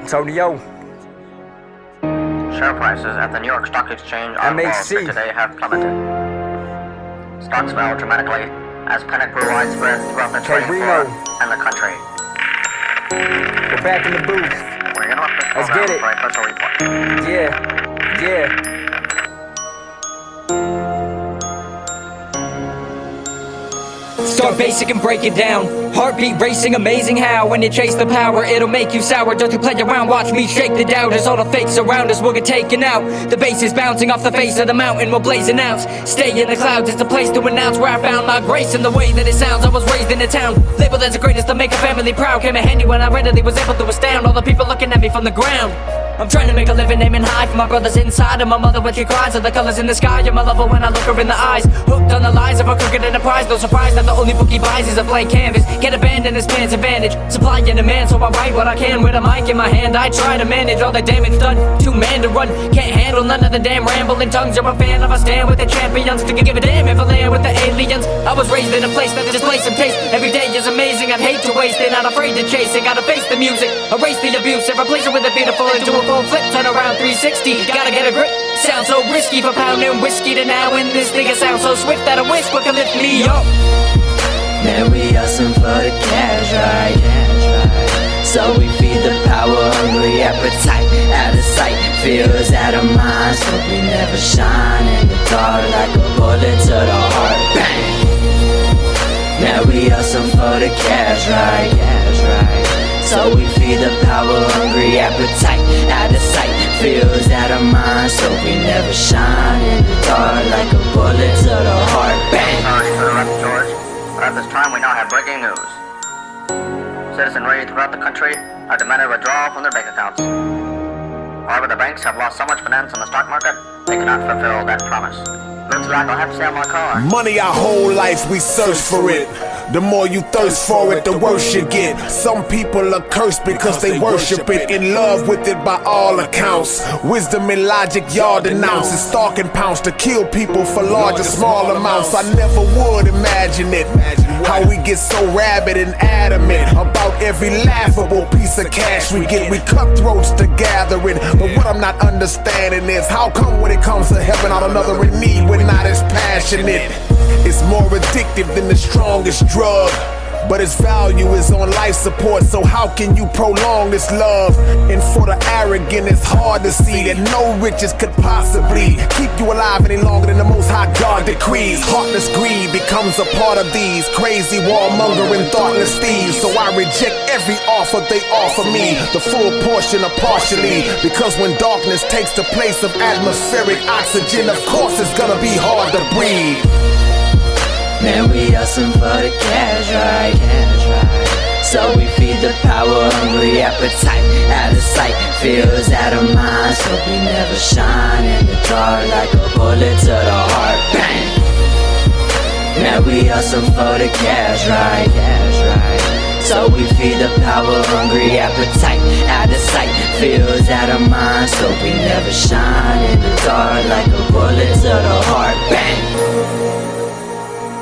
Tonio. Share prices at the New York Stock Exchange on Wall M.H.C. Street today have plummeted. Stocks fell dramatically as panic grew widespread throughout the trading floor and the country. We're back in the booth. We're gonna let this Let's get it. for a special report. Yeah. Start basic and break it down. Heartbeat racing, amazing how when you chase the power, it'll make you sour. Don't you play around, watch me shake the doubters. All the fakes around us will get taken out. The base is bouncing off the face of the mountain, we'll blazing out. Stay in the clouds, it's the place to announce where I found my grace in the way that it sounds. I was raised in a town, labeled as the greatest to make a family proud. Came in handy when I readily was able to astound all the people looking at me from the ground. I'm trying to make a living, aiming high for my brothers inside, and my mother when she cries, and the colors in the sky, and my lover when I look her in the eyes. Hooked on the lies of a crooked enterprise, no surprise that the only book he buys is a blank canvas. Get abandoned is man's advantage, supply and demand, so I write what I can with a mic in my hand. I try to manage all the damage done, too man to run, can't handle none of the damn rambling tongues. You're a fan of a stand with the champions, to give a damn if I land with the aliens. I was raised in a place that displays some taste, every day is amazing, I'd hate to waste it, not afraid to chase it. Gotta face the music, erase the abuse, and replace it with a beautiful into a full flip, turn around 360, gotta get a grip. Sounds so risky for pounding whiskey to now in this thing. It sounds so swift that a whisper can lift me up. Man, we hustling for the cash, right? So we feed the power, hungry appetite, out of sight, fears out of mind. So we never shine in the dark like a bullet to the heart, bang. Now we hustling for the cash, right? So we feed the power, hungry appetite, out of sight, feels out of mind. So we never shine in the dark like a bullet to the heart, bang. Sorry to interrupt, George, but at this time we now have breaking news. Citizenry throughout the country have demanded withdrawal from their bank accounts. However, the banks have lost so much finance in the stock market, they cannot fulfill that promise. Looks like I'll have to sell my car. Money our whole life, we search for it. The more you thirst for it, the worse you get. Some people are cursed because they worship it. In love with it by all accounts. Wisdom and logic y'all denounce. It's stalk and pounce to kill people for large or small amounts. I never would imagine it. How we get so rabid and adamant about every laughable piece of cash we get. We cutthroats to gather it. But what I'm not understanding is how come when it comes to helping out another in need, we're not as passionate. It's more addictive than the strongest drug, but its value is on life support. So how can you prolong this love? And for the arrogant, it's hard to see that no riches could possibly keep you alive any longer than the Most High God decrees. Heartless greed becomes a part of these crazy warmongering thoughtless thieves. So I reject every offer they offer me, the full portion or partially, because when darkness takes the place of atmospheric oxygen, of course it's gonna be hard to breathe. Man, we hustling for the cash, right? So we feed the power, hungry appetite, out of sight, feels out of mind. So we never shine in the dark like a bullet to the heart, bang. Now we hustling for the cash, right? So we feed the power, hungry appetite, out of sight, feels out of mind. So we never shine in the dark like a bullet to the heart, bang.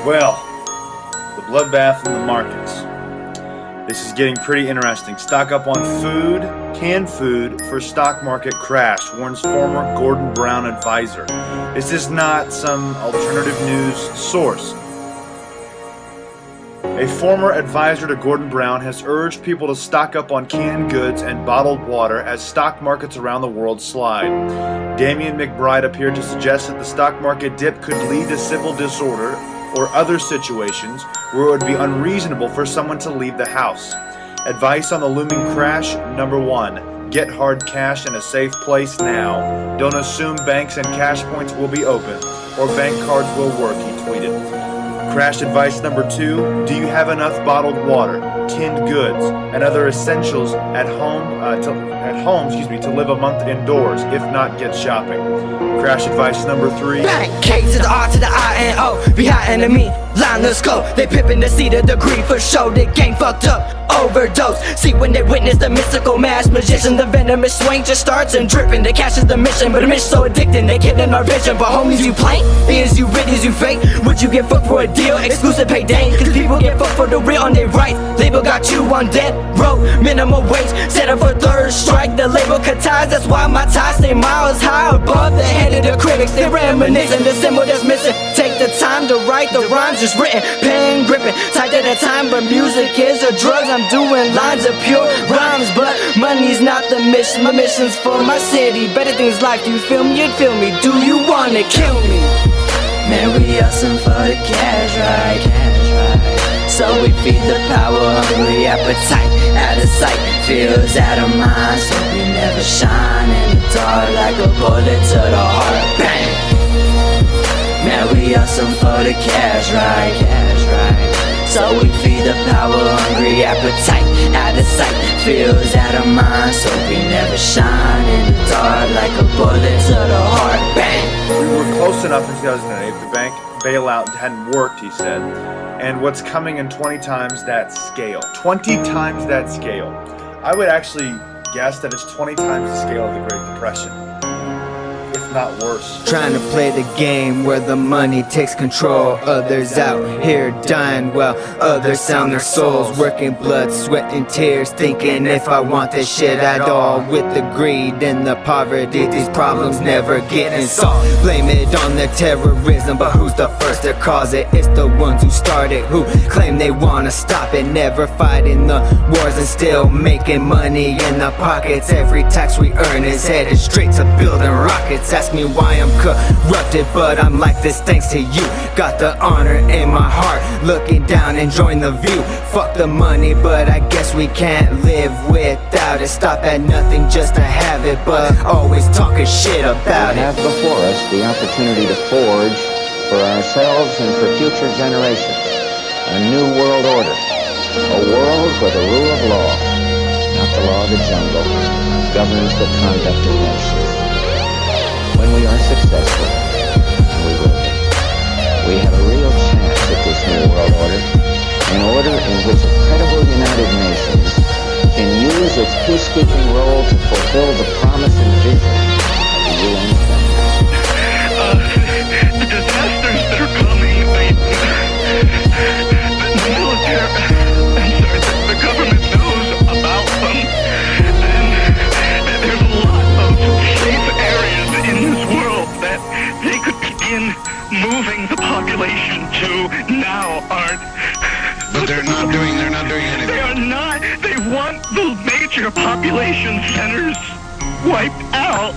Well, the bloodbath in the markets. This is getting pretty interesting. Stock up on food, canned food for stock market crash, warns former Gordon Brown advisor. This is not some alternative news source. A former advisor to Gordon Brown has urged people to stock up on canned goods and bottled water as stock markets around the world slide. Damian McBride appeared to suggest that the stock market dip could lead to civil disorder or other situations where it would be unreasonable for someone to leave the house. Advice on the looming crash: number 1, get hard cash in a safe place now. Don't assume banks and cash points will be open or bank cards will work, he tweeted. Crash advice number 2, do you have enough bottled water, tinned goods, and other essentials at home to live a month indoors? If not, get shopping. Crash advice number 3. K to the R to the I-N-O, behind enemy. line, let's go. They pippin' the seat of the greed for show. The game fucked up, overdose. See when they witness the mystical mass magician, the venomous swing just starts and dripping. The cash is the mission, but the mission so addicting, they killing our vision. But homies, you plain? Is you rich, is you fake? Would you get fucked for a deal? Exclusive payday, cause people get fucked for the real on their right. Label got you on dead row, minimum wage, set up for third strike. The label cut ties, that's why my ties stay miles high above the head of the critics. They reminiscing, the symbol that's missing. Take the time to write the rhymes just written, pen gripping, tight at a time. But music is a drug, I'm doing lines of pure rhymes, but money's not the mission. My mission's for my city, better things life. You feel me? You'd feel me. Do you wanna kill me? Man, we hustling for the cash, right? So we feed the power hungry appetite. Out of sight, feels out of mind. So we never shine in the dark like a bullet to the heart. Bang! Man, we hustling for the cash, right? So we feed the power hungry appetite. Out of sight, feels out of mind. So we never shine in the dark like a bullet to the heart. Bang! We were close enough in 2008. The bank bailout hadn't worked, he said. And what's coming in 20 times that scale? 20 times that scale. I would actually guess that it's 20 times the scale of the Great Depression, if not worse. Trying to play the game where the money takes control. Others out here dying while others sound their souls. Working blood, sweat and tears, thinking if I want this shit at all. With the greed and the poverty, these problems never getting solved. Blame it on the terrorism, but who's the first to cause it? It's the ones who started, who claim they wanna stop it. Never fighting the wars and still making money in the pockets. Every tax we earn is headed straight to building rockets. Ask me why I'm corrupted, but I'm like this thanks to you. Got the honor in my heart, looking down, enjoying the view. Fuck the money, but I guess we can't live without it. Stop at nothing just to have it, but always talking shit about We have it. before us the opportunity to forge for ourselves and for future generations a new world order. A world where the rule of law, not the law of the jungle, governs the conduct of nations. When we are successful, and we will be, we have a real chance at this new world order, an order in which a credible United Nations can use its peacekeeping role to fulfill the promise and vision of the UN framework. The disasters that are coming, the military, the government knows about them, and there's a lot of safe areas in this world that they could begin moving the population to now, aren't. But they're not doing anything. They are not. They want the major population centers wiped out.